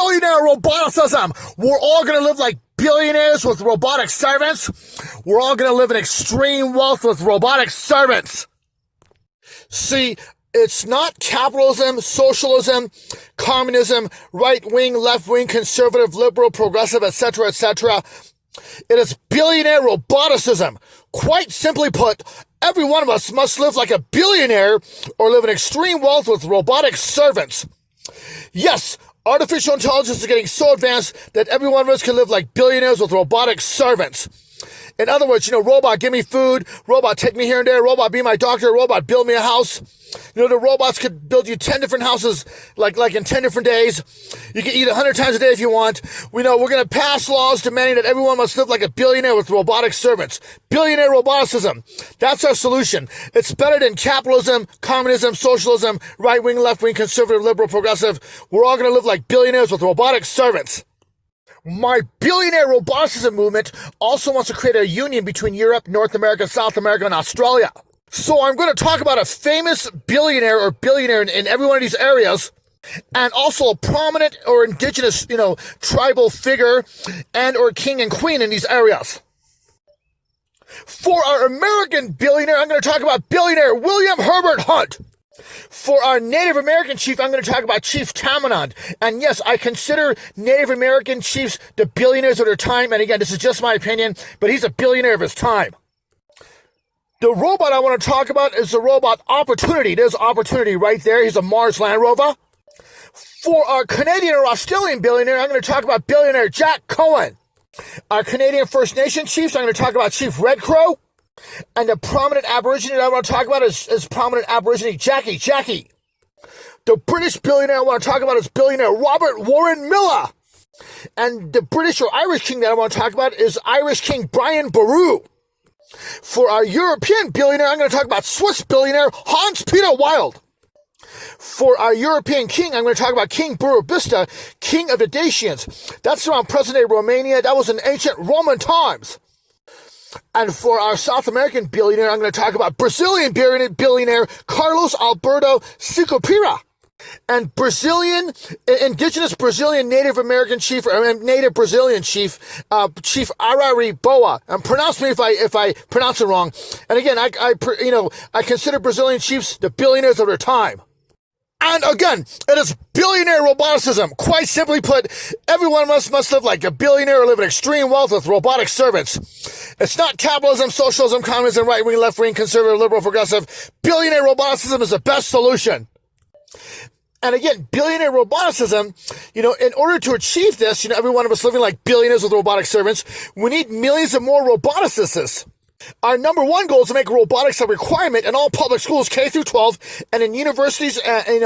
billionaire roboticism. We're all going to live like billionaires with robotic servants. We're all going to live in extreme wealth with robotic servants. See, it's not capitalism, socialism, communism, right-wing, left-wing, conservative, liberal, progressive, etc., etc. It is billionaire roboticism. Quite simply put, every one of us must live like a billionaire or live in extreme wealth with robotic servants. Yes, artificial intelligence is getting so advanced that every one of us can live like billionaires with robotic servants. In other words, robot, give me food. Robot, take me here and there. Robot, be my doctor. Robot, build me a house. The robots could build you 10 different houses, like in 10 different days. You can eat 100 times a day if you want. We're going to pass laws demanding that everyone must live like a billionaire with robotic servants. Billionaire roboticism. That's our solution. It's better than capitalism, communism, socialism, right-wing, left-wing, conservative, liberal, progressive. We're all going to live like billionaires with robotic servants. My billionaire roboticism movement also wants to create a union between Europe, North America, South America, and Australia. So I'm going to talk about a famous billionaire in every one of these areas, and also a prominent or indigenous, tribal figure and or king and queen in these areas. For our American billionaire, I'm going to talk about billionaire William Herbert Hunt. For our Native American chief, I'm going to talk about Chief Tamanend. And yes, I consider Native American chiefs the billionaires of their time. And again, this is just my opinion, but he's a billionaire of his time. The robot I want to talk about is the robot Opportunity. There's Opportunity right there. He's a Mars Land Rover. For our Canadian or Australian billionaire, I'm going to talk about billionaire Jack Cowin. Our Canadian First Nation chiefs, I'm going to talk about Chief Red Crow. And the prominent Aborigine that I want to talk about is prominent Aborigine Jackey Jackey. The British billionaire I want to talk about is billionaire Robert Warren Miller. And the British or Irish king that I want to talk about is Irish King Bryan Burrough. For our European billionaire, I'm going to talk about Swiss billionaire Hans Peter Wilde. For our European king, I'm going to talk about King Burebista, king of the Dacians. That's around present-day Romania. That was in ancient Roman times. And for our South American billionaire, I'm going to talk about Brazilian billionaire Carlos Alberto Sicupira. And indigenous Brazilian Native American chief, or Native Brazilian chief, Chief Arariboia. And pronounce me if I pronounce it wrong. And again, I consider Brazilian chiefs the billionaires of their time. And again, it is billionaire roboticism. Quite simply put, every one of us must live like a billionaire or live in extreme wealth with robotic servants. It's not capitalism, socialism, communism, right-wing, left-wing, conservative, liberal, progressive. Billionaire roboticism is the best solution. And again, billionaire roboticism, in order to achieve this, every one of us living like billionaires with robotic servants, we need millions of more roboticists. Our number one goal is to make robotics a requirement in all public schools, K through 12, and in universities, and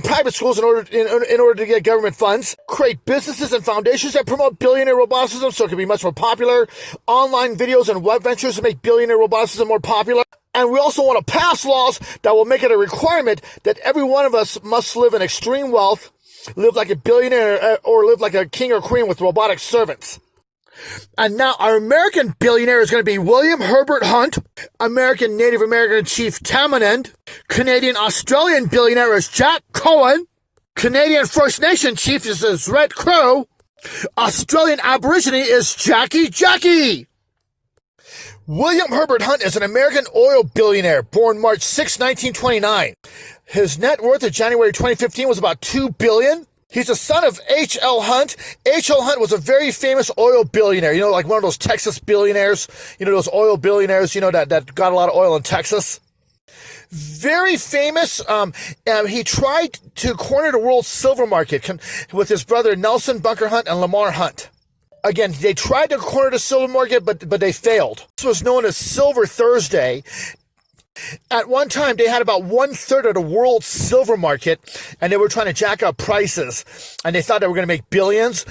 private schools in order to get government funds. Create businesses and foundations that promote billionaire roboticism so it can be much more popular. Online videos and web ventures to make billionaire roboticism more popular. And we also want to pass laws that will make it a requirement that every one of us must live in extreme wealth, live like a billionaire, or live like a king or queen with robotic servants. And now our American billionaire is going to be William Herbert Hunt, American Native American Chief Tamanend, Canadian Australian billionaire is Jack Cowin, Canadian First Nation Chief is Red Crow, Australian Aborigine is Jackey Jackey. William Herbert Hunt is an American oil billionaire born March 6, 1929. His net worth in January 2015 was about $2 billion. He's the son of H.L. Hunt. H.L. Hunt was a very famous oil billionaire, like one of those Texas billionaires, those oil billionaires, that got a lot of oil in Texas. Very famous. He tried to corner the world's silver market with his brother Nelson Bunker Hunt and Lamar Hunt. Again, they tried to corner the silver market, but they failed. This was known as Silver Thursday. At one time, they had about 1/3 of the world's silver market, and they were trying to jack up prices, and they thought they were going to make billions.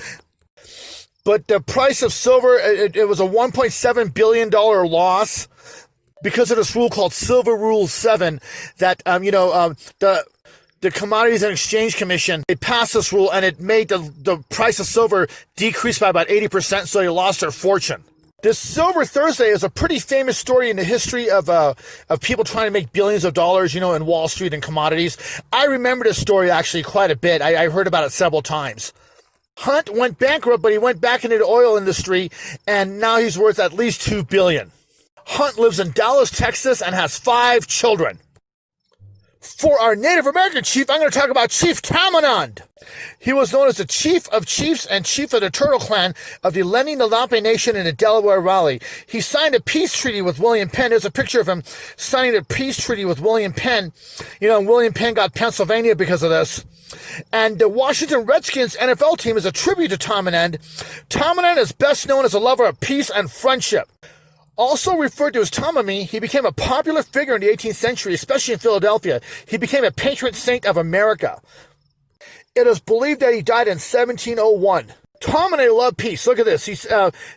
But the price of silver, it was a $1.7 billion loss because of this rule called Silver Rule 7 that, the Commodities and Exchange Commission, they passed this rule, and it made the price of silver decrease by about 80%, so they lost their fortune. This Silver Thursday is a pretty famous story in the history of people trying to make billions of dollars, in Wall Street and commodities. I remember this story actually quite a bit. I heard about it several times. Hunt went bankrupt, but he went back into the oil industry, and now he's worth at least $2 billion. Hunt lives in Dallas, Texas, and has 5 children. For our Native American chief, I'm going to talk about Chief Tamanend. He was known as the Chief of Chiefs and Chief of the Turtle Clan of the Lenni Lenape Nation in the Delaware Valley. He signed a peace treaty with William Penn. There's a picture of him signing a peace treaty with William Penn. William Penn got Pennsylvania because of this. And the Washington Redskins NFL team is a tribute to Tamanend. Tamanend is best known as a lover of peace and friendship. Also referred to as Tamami, he became a popular figure in the 18th century, especially in Philadelphia. He became a patron saint of America. It is believed that he died in 1701. Tamanend loved peace. Look at this.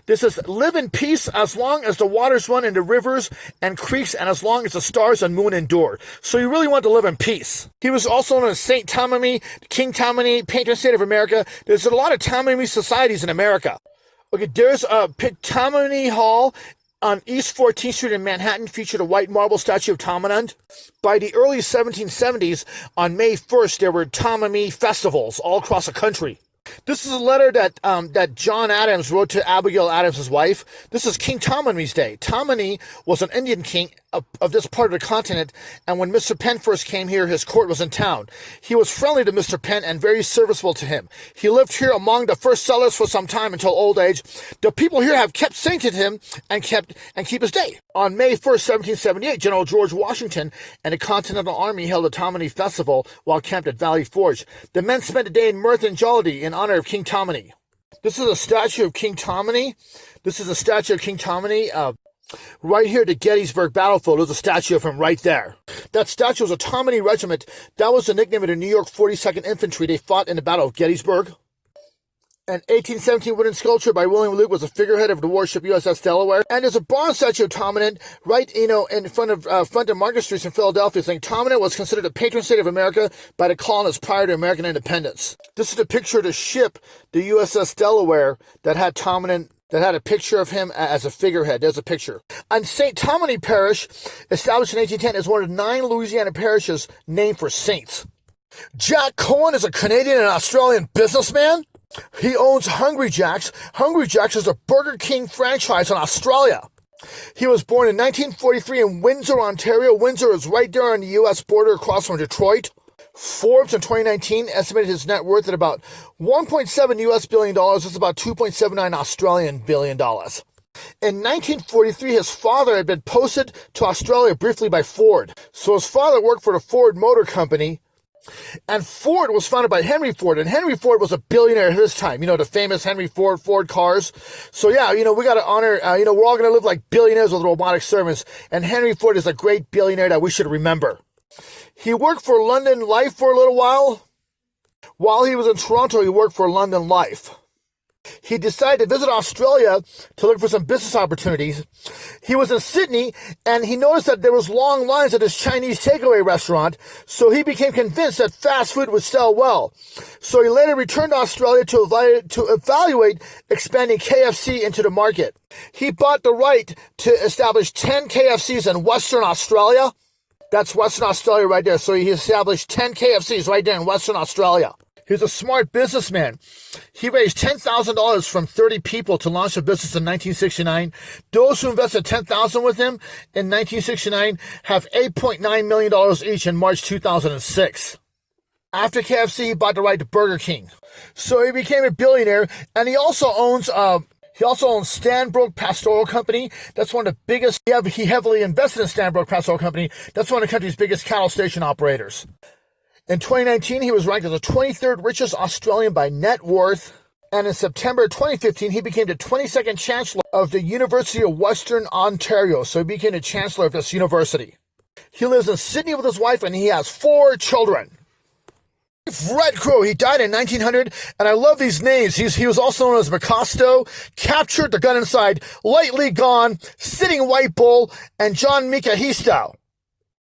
This is live in peace as long as the waters run into rivers and creeks and as long as the stars and moon endure. So he really wanted to live in peace. He was also known as Saint Tamami, King Tamani, patron saint of America. There's a lot of Tamami societies in America. Okay, there's a Tammany Hall on East 14th Street in Manhattan, featured a white marble statue of Tamanend. By the early 1770s, on May 1st, there were Tamami festivals all across the country. This is a letter that John Adams wrote to Abigail Adams' wife. This is King Tamani's day. Tamani was an Indian king of this part of the continent, and when Mr. Penn first came here, his court was in town. He was friendly to Mr. Penn and very serviceable to him. He lived here among the first settlers for some time until old age. The people here have kept sainted him and keep his day. On May 1st, 1778, General George Washington and the Continental Army held a Tammany festival while camped at Valley Forge. The men spent a day in mirth and jollity in honor of King Tammany. This is a statue of King Tammany. Right here at the Gettysburg battlefield, there's a statue of him right there. That statue was a Tammany regiment. That was the nickname of the New York 42nd Infantry. They fought in the Battle of Gettysburg. An 1817 wooden sculpture by William Luke was a figurehead of the warship USS Delaware. And there's a bronze statue of Tamanend right, in front of Market Street in Philadelphia, saying Tamanend was considered a patron saint of America by the colonists prior to American independence. This is a picture of the ship, the USS Delaware, that had Tamanend, that had a picture of him as a figurehead. There's a picture. And St. Tammany Parish, established in 1810, is one of 9 Louisiana parishes named for saints. Jack Cowin is a Canadian and Australian businessman. He owns Hungry Jack's. Hungry Jack's is a Burger King franchise in Australia. He was born in 1943 in Windsor, Ontario. Windsor is right there on the U.S. border across from Detroit. Forbes in 2019 estimated his net worth at about $1.7 US billion. That's about 2.79 Australian billion dollars. In 1943, his father had been posted to Australia briefly by Ford. So his father worked for the Ford Motor Company. And Ford was founded by Henry Ford, and Henry Ford was a billionaire at his time. The famous Henry Ford cars. So yeah, we got to honor, we're all going to live like billionaires with robotic servants, and Henry Ford is a great billionaire that we should remember. He worked for London Life for a little while. While he was in Toronto, he worked for London Life. He decided to visit Australia to look for some business opportunities. He was in Sydney, and he noticed that there was long lines at his Chinese takeaway restaurant, so he became convinced that fast food would sell well. So he later returned to Australia to evaluate expanding KFC into the market. He bought the right to establish 10 KFCs in Western Australia. That's Western Australia right there. So he established 10 KFCs right there in Western Australia. He was a smart businessman. He raised $10,000 from 30 people to launch a business in 1969. Those who invested $10,000 with him in 1969 have $8.9 million each in March 2006. After KFC, he bought the right to Burger King. So he became a billionaire, and he also owns Stanbrook Pastoral Company. That's one of the biggest. He heavily invested in Stanbrook Pastoral Company. That's one of the country's biggest cattle station operators. In 2019, he was ranked as the 23rd richest Australian by net worth. And in September 2015, he became the 22nd Chancellor of the University of Western Ontario. So he became the Chancellor of this university. He lives in Sydney with his wife, and he has 4 children. Red Crow, he died in 1900, and I love these names. He was also known as Macasto, Captured, The Gun Inside, Lightly Gone, Sitting White Bull, and John Mikahisto.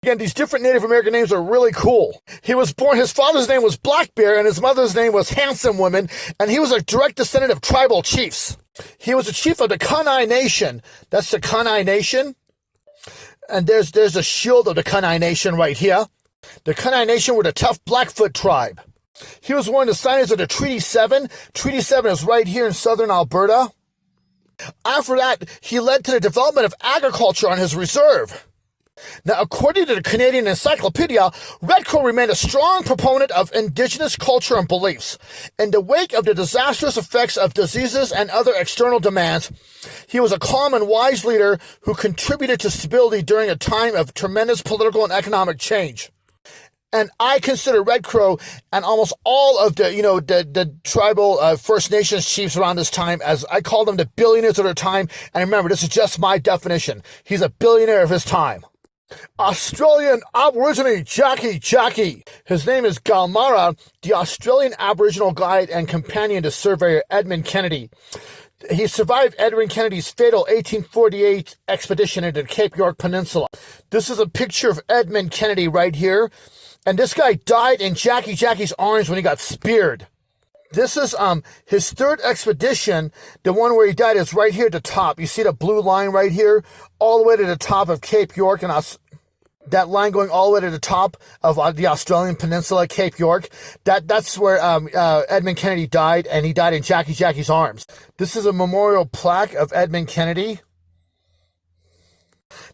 Again, these different Native American names are really cool. His father's name was Black Bear, and his mother's name was Handsome Woman, and he was a direct descendant of tribal chiefs. He was the chief of the Kainai Nation. That's the Kainai Nation. And there's a shield of the Kainai Nation right here. The Kainai Nation were the tough Blackfoot tribe. He was one of the signers of the Treaty 7. Treaty 7 is right here in southern Alberta. After that, he led to the development of agriculture on his reserve. Now, according to the Canadian Encyclopedia, Red Crow remained a strong proponent of Indigenous culture and beliefs. In the wake of the disastrous effects of diseases and other external demands, he was a calm and wise leader who contributed to stability during a time of tremendous political and economic change. And I consider Red Crow and almost all of the tribal First Nations chiefs around this time, as I call them, the billionaires of their time. And remember, this is just my definition. He's a billionaire of his time. Australian Aborigine Jackey Jackey. His name is Galmara, the Australian Aboriginal guide and companion to surveyor Edmund Kennedy. He survived Edmund Kennedy's fatal 1848 expedition into the Cape York Peninsula. This is a picture of Edmund Kennedy right here. And this guy died in Jackey Jackey's arms when he got speared. This is his third expedition. The one where he died is right here at the top. You see the blue line right here, all the way to the top of Cape York, and that line going all the way to the top of the Australian peninsula, Cape York. That's where Edmund Kennedy died, and he died in Jackey Jackey's arms. This is a memorial plaque of Edmund Kennedy.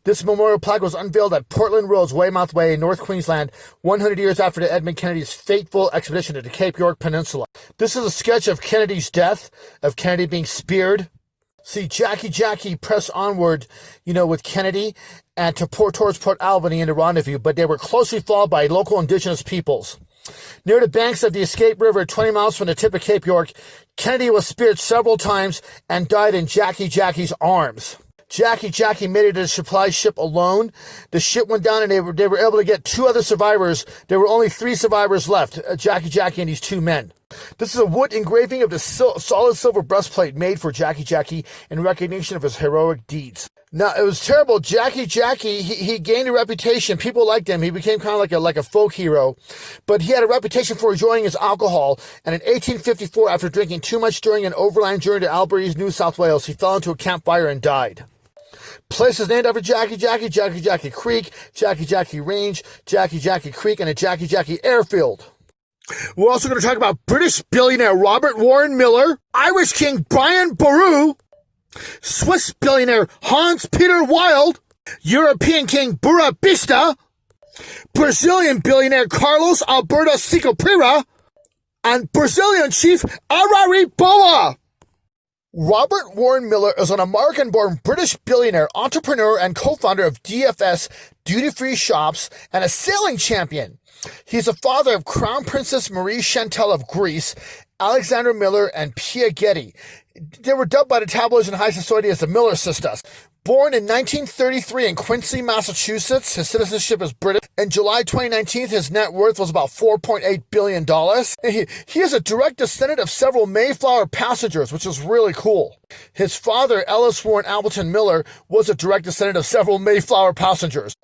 This memorial plaque was unveiled at Portland Road's Weymouth Way in North Queensland 100 years after the Edmund Kennedy's fateful expedition to the Cape York Peninsula. This is a sketch of Kennedy's death, of Kennedy being speared. See, Jackey Jackey pressed onward, with Kennedy and towards Port Albany in the rendezvous, but they were closely followed by local indigenous peoples. Near the banks of the Escape River, 20 miles from the tip of Cape York, Kennedy was speared several times and died in Jackey Jackey's arms. Jackey Jackey made it to the supply ship alone. The ship went down and they were able to get two other survivors. There were only 3 survivors left, Jackey Jackey and these 2 men. This is a wood engraving of the solid silver breastplate made for Jackey Jackey in recognition of his heroic deeds. Now, it was terrible. Jackey Jackey, he gained a reputation. People liked him. He became kind of like a folk hero. But he had a reputation for enjoying his alcohol. And in 1854, after drinking too much during an overland journey to Alberta, New South Wales, he fell into a campfire and died. Places named after Jackey Jackey: Jackey Jackey Creek, Jackey Jackey Range, Jackey Jackey Creek, and a Jackey Jackey Airfield. We're also going to talk about British billionaire Robert Warren Miller, Irish King Bryan Burrough, Swiss billionaire Hans-Peter Wilde, European King Burebista, Brazilian billionaire Carlos Alberto Sicupira, and Brazilian chief Arariboia. Robert Warren Miller is an American-born British billionaire, entrepreneur, and co-founder of DFS duty-free shops and a sailing champion. He's the father of Crown Princess Marie Chantal of Greece, Alexander Miller, and Pia Getty. They were dubbed by the tabloids in high society as the Miller Sisters. Born in 1933 in Quincy, Massachusetts, his citizenship is British. In July 2019, his net worth was about $4.8 billion. He is a direct descendant of several Mayflower passengers, which is really cool. His father, Ellis Warren Appleton Miller, was a direct descendant of several Mayflower passengers.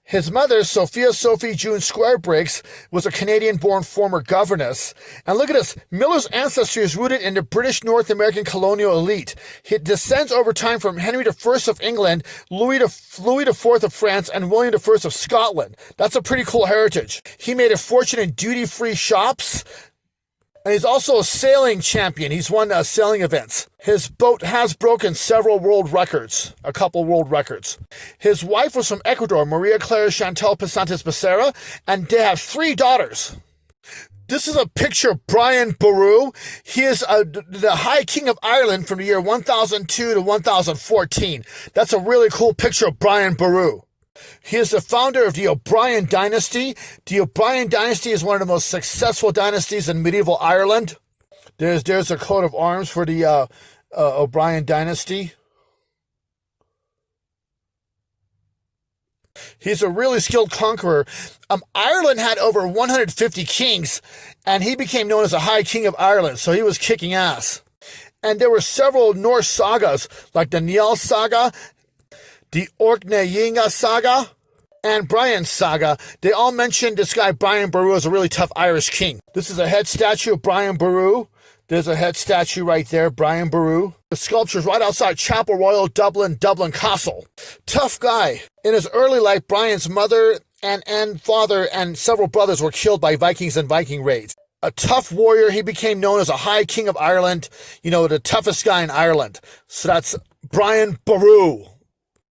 His mother, Sophia Sophie June Squarebriggs, was a Canadian-born former governess. And look at this. Miller's ancestry is rooted in the British North American colonial elite. He descends over time from Henry I of England, Louis IV of France, and William I of Scotland. That's a pretty cool heritage. He made a fortune in duty-free shops. And he's also a sailing champion. He's won sailing events. His boat has broken several world records, a couple world records. His wife was from Ecuador, Maria Clara Chantal Pesantes Becerra, and they have 3 daughters. This is a picture of Bryan Burrough. He is the High King of Ireland from the year 1002 to 1014. That's a really cool picture of Bryan Burrough. He is the founder of the O'brien Dynasty. The O'brien Dynasty is one of the most successful dynasties in medieval Ireland. There's a coat of arms for the O'brien Dynasty. He's a really skilled conqueror. Ireland had over 150 kings, and he became known as the High King of Ireland, so he was kicking ass. And there were several Norse sagas, like the Njal saga, the Orkneyinga saga, and Brian's saga. They all mentioned this guy Bryan Burrough as a really tough Irish king. This is a head statue of Bryan Burrough. There's a head statue right there, Bryan Burrough. The sculpture's right outside Chapel Royal, Dublin Castle. Tough guy. In his early life, Bryan's mother and father and several brothers were killed by Vikings and Viking raids. A tough warrior, he became known as a High King of Ireland, the toughest guy in Ireland. So that's Bryan Burrough.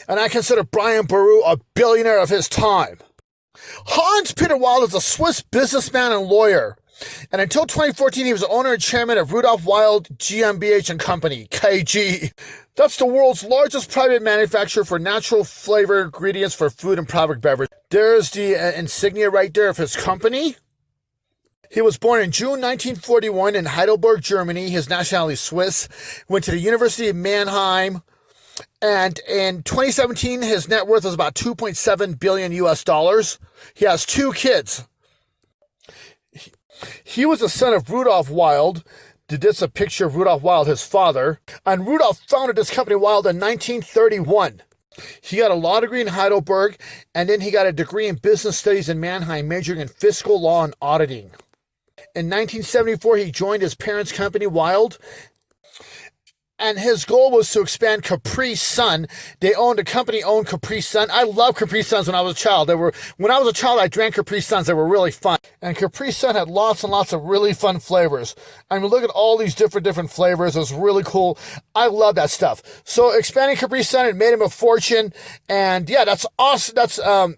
And I consider Bryan Burrough a billionaire of his time. Hans Peter Wilde is a Swiss businessman and lawyer. And until 2014, he was the owner and chairman of Rudolf Wilde GmbH and Company, KG. That's the world's largest private manufacturer for natural flavor ingredients for food and product beverage. There's the insignia right there of his company. He was born in June 1941 in Heidelberg, Germany. His nationality is Swiss. Went to the University of Mannheim. And in 2017, his net worth was about $2.7 billion US. He has 2 kids. He was the son of Rudolf Wilde. This is a picture of Rudolf Wilde, his father. And Rudolf founded this company, Wilde, in 1931. He got a law degree in Heidelberg, and then he got a degree in business studies in Mannheim, majoring in fiscal law and auditing. In 1974, he joined his parents' company, Wilde, and his goal was to expand Capri Sun. The company owned Capri Sun. I loved Capri Suns when I was a child. When I was a child, I drank Capri Suns. They were really fun. And Capri Sun had lots and lots of really fun flavors. I mean, look at all these different flavors. It was really cool. I love that stuff. So expanding Capri Sun, it made him a fortune. And yeah, that's awesome.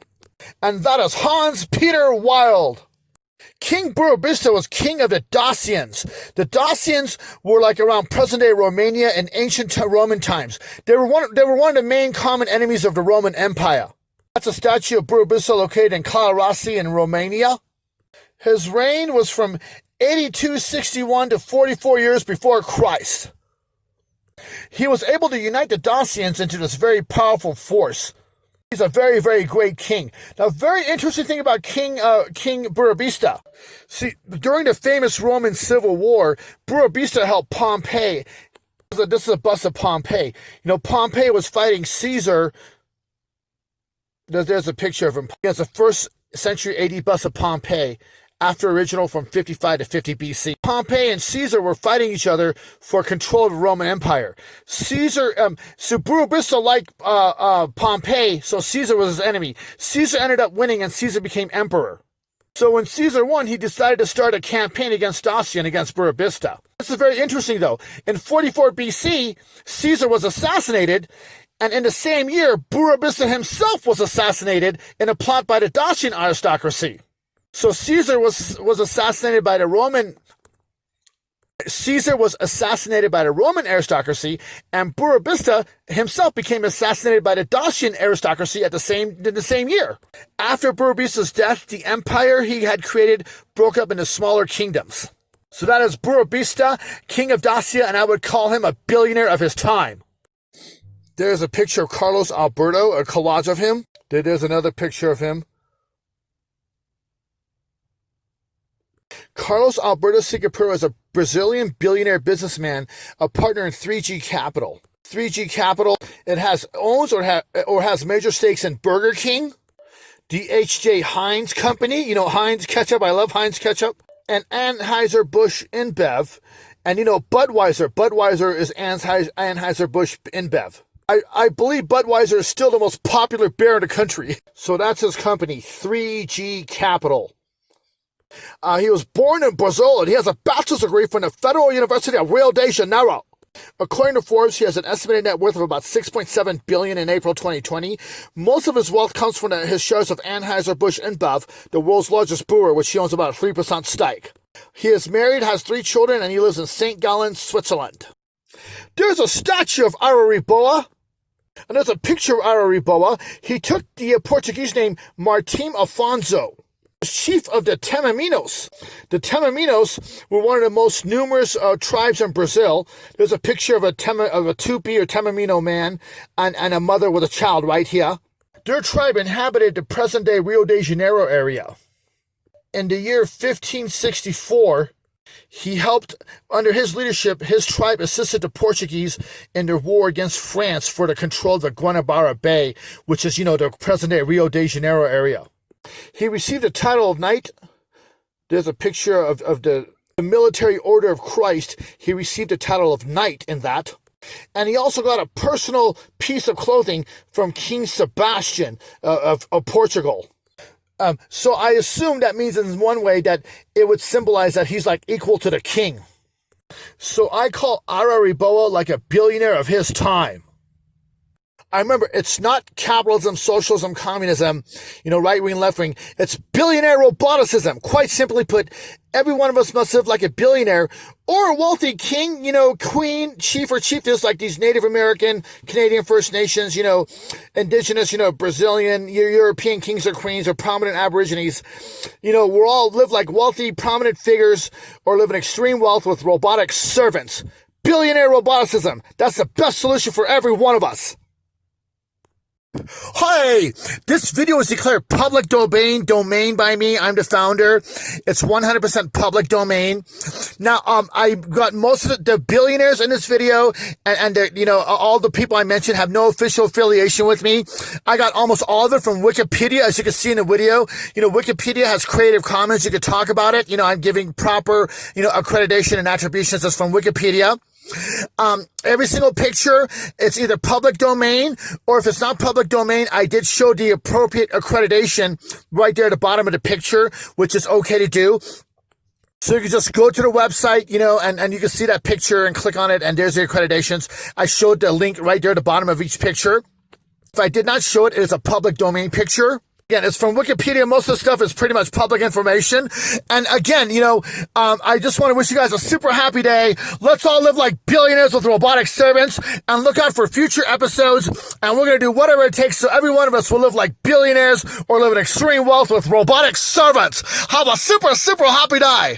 And that is Hans Peter Wilde. King Burebista was king of the Dacians. The Dacians were like around present-day Romania in ancient Roman times. They were one of the main common enemies of the Roman Empire. That's a statue of Burebista located in Calarasi in Romania. His reign was from 8261 to 44 years before Christ. He was able to unite the Dacians into this very powerful force. He's a very, very great king. Now, very interesting thing about King Burebista. See, during the famous Roman Civil War, Burebista helped Pompey. This is a bust of Pompey. Pompey was fighting Caesar. There's a picture of him. It's a first century AD bust of Pompey, after original from 55 to 50 BC. Pompey and Caesar were fighting each other for control of the Roman Empire. So Burebista liked Pompey, so Caesar was his enemy. Caesar ended up winning, and Caesar became emperor. So when Caesar won, he decided to start a campaign against Dacian, against Burebista. This is very interesting, though. In 44 BC, Caesar was assassinated, and in the same year, Burebista himself was assassinated in a plot by the Dacian aristocracy. So Caesar was assassinated by the Roman aristocracy, and Burebista himself became assassinated by the Dacian aristocracy in the same year. After Burebista's death, the empire he had created broke up into smaller kingdoms. So that is Burebista, king of Dacia, and I would call him a billionaire of his time. There's a picture of Carlos Alberto, a collage of him. There's another picture of him. Carlos Alberto Sicupira is a Brazilian billionaire businessman, a partner in 3G Capital. 3G Capital, it owns or has major stakes in Burger King, the H.J. Heinz Company, Heinz Ketchup, I love Heinz Ketchup, and Anheuser-Busch InBev, and Budweiser. Budweiser is Anheuser-Busch InBev. I believe Budweiser is still the most popular beer in the country. So that's his company, 3G Capital. He was born in Brazil, and he has a bachelor's degree from the Federal University of Rio de Janeiro. According to Forbes, he has an estimated net worth of about $6.7 billion in April 2020. Most of his wealth comes from his shares of Anheuser-Busch InBev, the world's largest brewer, which he owns about a 3% stake. He is married, has 3 children, and he lives in St. Gallen, Switzerland. There's a statue of Arariboia, and there's a picture of Arariboia. He took the Portuguese name Martim Afonso, chief of the Tamaminos. The Tamaminos were one of the most numerous tribes in Brazil. There's a picture of a Tupi or Tamamino man and a mother with a child right here. Their tribe inhabited the present-day Rio de Janeiro area. In the year 1564, he helped, under his leadership, his tribe assisted the Portuguese in their war against France for the control of the Guanabara Bay, which is, the present-day Rio de Janeiro area. He received the title of knight. There's a picture of the the Military Order of Christ. He received the title of Knight in that. And he also got a personal piece of clothing from King Sebastian of Portugal. So I assume that means in one way that it would symbolize that he's like equal to the king. So I call Arariboia like a billionaire of his time. I remember, it's not capitalism, socialism, communism, right wing, left wing. It's billionaire roboticism. Quite simply put, every one of us must live like a billionaire or a wealthy king, queen, chief, or chiefess, like these Native American, Canadian First Nations, indigenous, Brazilian, European kings or queens, or prominent Aborigines. We're all live like wealthy, prominent figures or live in extreme wealth with robotic servants. Billionaire roboticism. That's the best solution for every one of us. Hi, this video is declared public domain by me. I'm the founder. It's 100% public domain. Now, I got most of the billionaires in this video, and all the people I mentioned have no official affiliation with me. I got almost all of it from Wikipedia, as you can see in the video. Wikipedia has Creative Commons. You could talk about it. I'm giving proper, accreditation and attributions. That's from Wikipedia. Every single picture, it's either public domain, or if it's not public domain, I did show the appropriate accreditation right there at the bottom of the picture, which is okay to do. So you can just go to the website, and you can see that picture and click on it, and there's the accreditations. I showed the link right there at the bottom of each picture. If I did not show it, it is a public domain picture. Again, it's from Wikipedia. Most of the stuff is pretty much public information. And again, I just want to wish you guys a super happy day. Let's all live like billionaires with robotic servants, and look out for future episodes. And we're going to do whatever it takes so every one of us will live like billionaires or live in extreme wealth with robotic servants. Have a super, super happy day.